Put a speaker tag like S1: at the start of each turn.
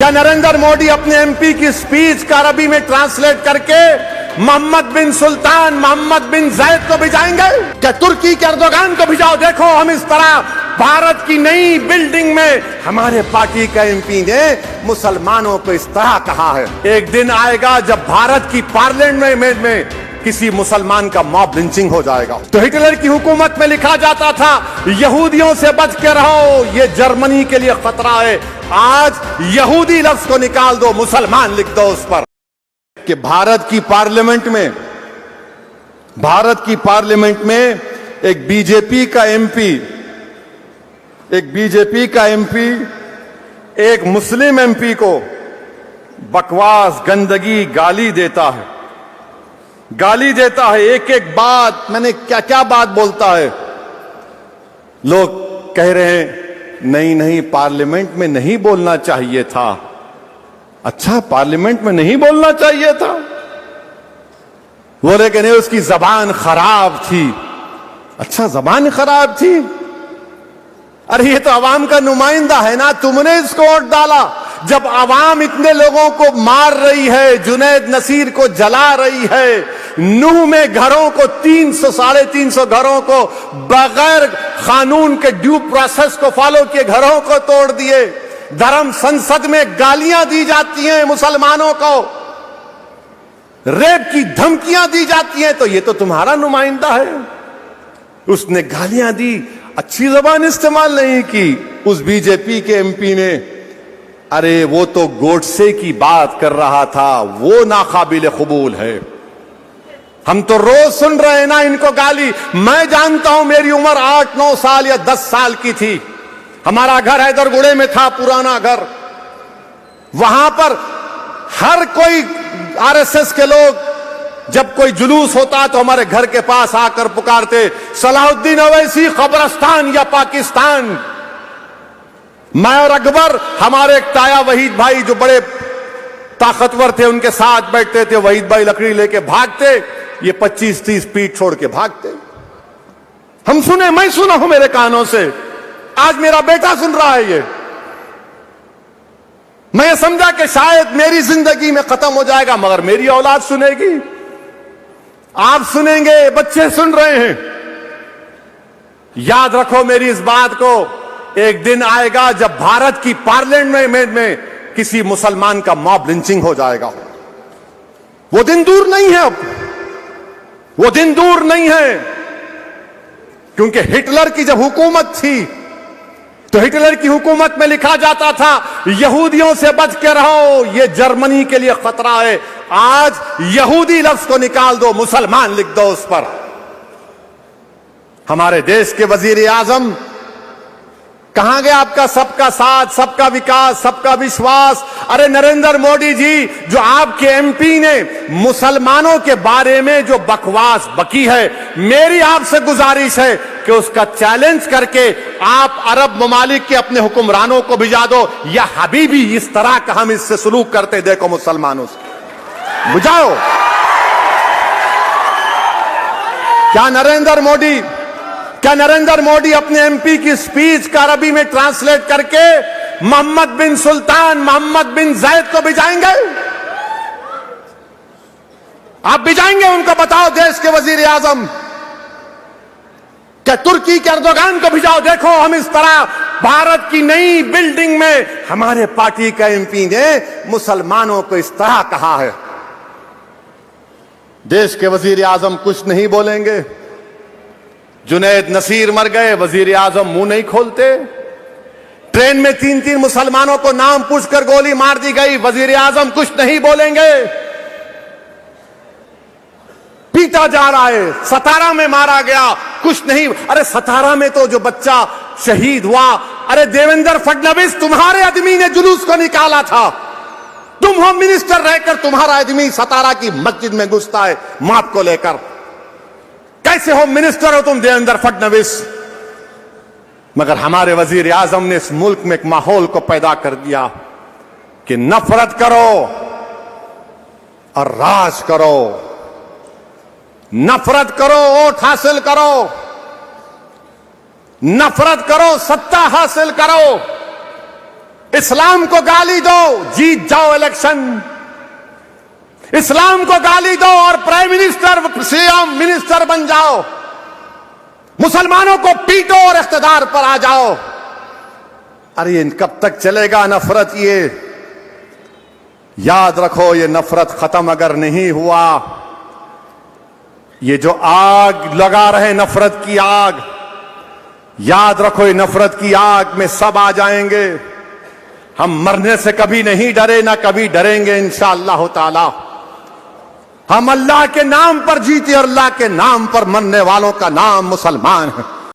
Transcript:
S1: क्या नरेंद्र मोदी अपने एमपी की स्पीच का अरबी में ट्रांसलेट करके मोहम्मद बिन सुल्तान मोहम्मद बिन जायद को भिजाएंगे? क्या तुर्की के एर्दोगान को भिजाओ? देखो हम इस तरह भारत की नई बिल्डिंग में हमारे पार्टी का एमपी ने मुसलमानों को इस तरह कहा है। एक दिन आएगा जब भारत की पार्लियामेंट में किसी मुसलमान का मॉब लिंचिंग हो जाएगा। तो हिटलर की हुकूमत में लिखा जाता था यहूदियों से बच के रहो, ये जर्मनी के लिए खतरा है। आज यहूदी लफ्ज को निकाल दो, मुसलमान लिख दो उस पर। कि भारत की पार्लियामेंट में एक बीजेपी का एमपी एक मुस्लिम एमपी को बकवास, गंदगी, गाली देता है। एक एक बात, मैंने क्या क्या बात बोलता है। लोग कह रहे हैं नहीं पार्लियामेंट में नहीं बोलना चाहिए था। अच्छा, पार्लियामेंट में नहीं बोलना चाहिए था? बोले कि नहीं उसकी जबान खराब थी। अच्छा, जबान खराब थी? अरे ये तो अवाम का नुमाइंदा है ना, तुमने इसको वोट डाला। जब अवाम इतने लोगों को मार रही है, जुनैद नसीर को जला रही है, नूह में घरों को 300-350 घरों को बगैर कानून के ड्यू प्रोसेस को फॉलो किए घरों को तोड़ दिए, धर्म संसद में गालियां दी जाती हैं मुसलमानों को, रेप की धमकियां दी जाती हैं, तो ये तो तुम्हारा नुमाइंदा है। उसने गालियां दी, अच्छी जबान इस्तेमाल नहीं की। उस बीजेपी के एमपी ने, अरे वो तो गोडसे की बात कर रहा था, वो नाकाबिल कबूल है। हम तो रोज सुन रहे हैं ना इनको गाली। मैं जानता हूं, मेरी उम्र 8-9 साल या 10 साल की थी। हमारा घर हैदरगुड़े में था, पुराना घर। वहां पर हर कोई आरएसएस के लोग, जब कोई जुलूस होता तो हमारे घर के पास आकर पुकारते, सलाहुद्दीन ओवैसी कब्रिस्तान या पाकिस्तान। मैं और अकबर, हमारे एक ताया वहीद भाई जो बड़े ताकतवर थे, उनके साथ बैठते थे। वहीद भाई लकड़ी लेके भागते, ये 25-30 फीट छोड़ के भागते। हम सुने, मैं सुना हूं मेरे कानों से, आज मेरा बेटा सुन रहा है ये। मैं समझा कि शायद मेरी जिंदगी में खत्म हो जाएगा, मगर मेरी औलाद सुनेगी, आप सुनेंगे, बच्चे सुन रहे हैं। याद रखो मेरी इस बात को, एक दिन आएगा जब भारत की पार्लियामेंट में किसी मुसलमान का मॉब लिंचिंग हो जाएगा। वो दिन दूर नहीं है, अब वो दिन दूर नहीं है। क्योंकि हिटलर की जब हुकूमत थी तो हिटलर की हुकूमत में लिखा जाता था यहूदियों से बच के रहो, ये जर्मनी के लिए खतरा है। आज यहूदी लफ्ज को निकाल दो, मुसलमान लिख दो उस पर। हमारे देश के वजीर आजम, कहां गया आपका सबका साथ, सबका विकास, सबका विश्वास? अरे नरेंद्र मोदी जी, जो आपके एमपी ने मुसलमानों के बारे में जो बकवास बकी है, मेरी आपसे गुजारिश है कि उसका चैलेंज करके आप अरब ममालिक के अपने हुक्मरानों को भिजा दो, या हबीबी इस तरह का हम इससे सलूक करते देखो मुसलमानों से, बुझाओ। क्या नरेंद्र मोदी अपने एमपी की स्पीच का अरबी में ट्रांसलेट करके मोहम्मद बिन सुल्तान मोहम्मद बिन जायद को भिजाएंगे? आप भिजाएंगे उनको? बताओ देश के वजीर आजम। क्या तुर्की के एर्दोगान को भिजाओ? देखो हम इस तरह भारत की नई बिल्डिंग में हमारे पार्टी का एमपी ने मुसलमानों को इस तरह कहा है। देश के वजीर आजम कुछ नहीं बोलेंगे। जुनैद नसीर मर गए, वजीर आजम मुंह नहीं खोलते। ट्रेन में 3-3 मुसलमानों को नाम पूछकर गोली मार दी गई, वजीर आजम कुछ नहीं बोलेंगे। पीटा जा रहा है, सतारा में मारा गया, कुछ नहीं। अरे सतारा में तो जो बच्चा शहीद हुआ, अरे देवेंद्र फडणवीस तुम्हारे आदमी ने जुलूस को निकाला था। तुम होम मिनिस्टर रहकर तुम्हारा आदमी सतारा की मस्जिद में घुसता है माप को लेकर। कैसे होम मिनिस्टर हो तुम देवेंद्र फडणवीस? मगर हमारे वजीर आजम ने इस मुल्क में एक माहौल को पैदा कर दिया कि नफरत करो और राज करो, नफरत करो, वोट हासिल करो, नफरत करो, सत्ता हासिल करो। इस्लाम को गाली दो, जीत जाओ इलेक्शन। इस्लाम को गाली दो और प्राइम मिनिस्टर, सीएम, मिनिस्टर बन जाओ। मुसलमानों को पीटो और इख्तिदार पर आ जाओ। अरे ये कब तक चलेगा नफरत? ये याद रखो, ये नफरत खत्म अगर नहीं हुआ, ये जो आग लगा रहे नफरत की आग, याद रखो ये नफरत की आग में सब आ जाएंगे। हम मरने से कभी नहीं डरे, ना कभी डरेंगे इंशाअल्लाह ताला। हम अल्लाह के नाम पर जीते और अल्लाह के नाम पर मरने वालों का नाम मुसलमान है।